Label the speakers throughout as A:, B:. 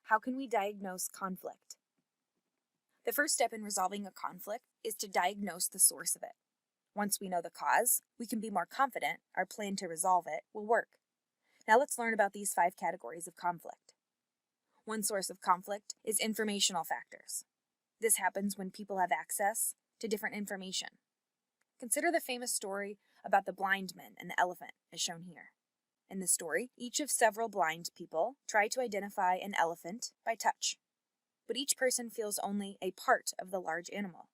A: How can we diagnose conflict? The first step in resolving a conflict is to diagnose the source of it. Once we know the cause, we can be more confident our plan to resolve it will work. Now let's learn about these 5 categories of conflict. One source of conflict is informational factors. This happens when people have access to different information. Consider the famous story about the blind men and the elephant, as shown here. In the story, each of several blind people try to identify an elephant by touch. But each person feels only a part of the large animal.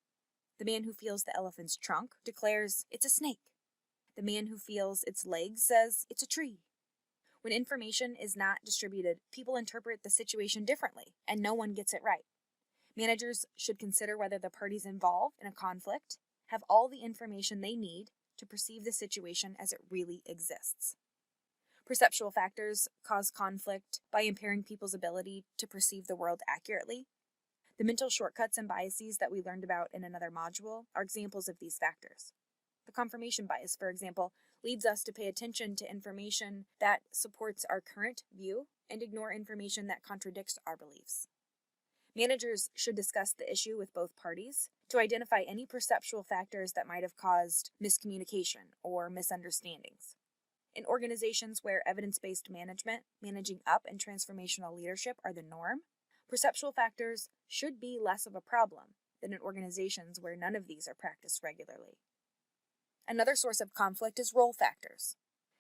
A: The man who feels the elephant's trunk declares it's a snake. The man who feels its legs says it's a tree. When information is not distributed, people interpret the situation differently, and no one gets it right. Managers should consider whether the parties involved in a conflict have all the information they need to perceive the situation as it really exists. Perceptual factors cause conflict by impairing people's ability to perceive the world accurately. The mental shortcuts and biases that we learned about in another module are examples of these factors. The confirmation bias, for example, leads us to pay attention to information that supports our current view and ignore information that contradicts our beliefs. Managers should discuss the issue with both parties to identify any perceptual factors that might have caused miscommunication or misunderstandings. In organizations where evidence-based management, managing up, and transformational leadership are the norm, perceptual factors should be less of a problem than in organizations where none of these are practiced regularly. Another source of conflict is role factors.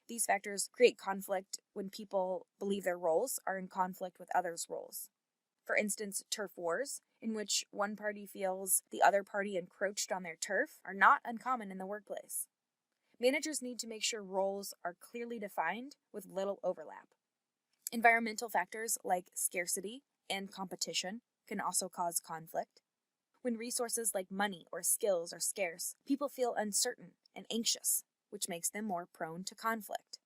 A: These factors create conflict when people believe their roles are in conflict with others' roles. For instance, turf wars, in which one party feels the other party encroached on their turf, are not uncommon in the workplace. Managers need to make sure roles are clearly defined with little overlap. Environmental factors like scarcity and competition can also cause conflict. When resources like money or skills are scarce, people feel uncertain and anxious, which makes them more prone to conflict.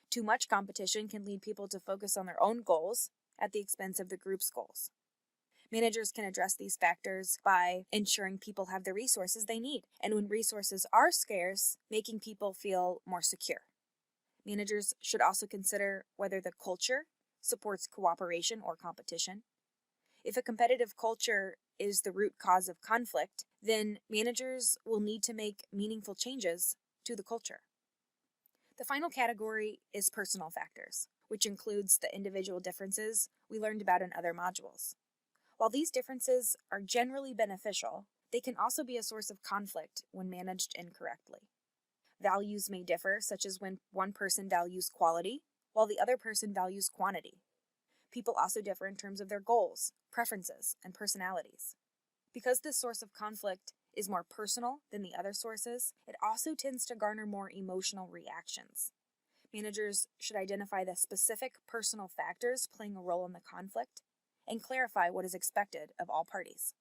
A: Too much competition can lead people to focus on their own goals at the expense of the group's goals. Managers can address these factors by ensuring people have the resources they need, and when resources are scarce, making people feel more secure. Managers should also consider whether the culture supports cooperation or competition. If a competitive culture is the root cause of conflict, then managers will need to make meaningful changes to the culture. The final category is personal factors, which includes the individual differences we learned about in other modules. While these differences are generally beneficial, they can also be a source of conflict when managed incorrectly. Values may differ, such as when one person values quality, while the other person values quantity. People also differ in terms of their goals, preferences, and personalities. Because this source of conflict is more personal than the other sources, it also tends to garner more emotional reactions. Managers should identify the specific personal factors playing a role in the conflict and clarify what is expected of all parties.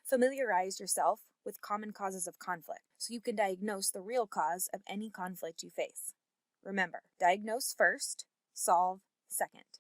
A: Familiarize yourself with common causes of conflict so you can diagnose the real cause of any conflict you face. Remember, diagnose first, solve second.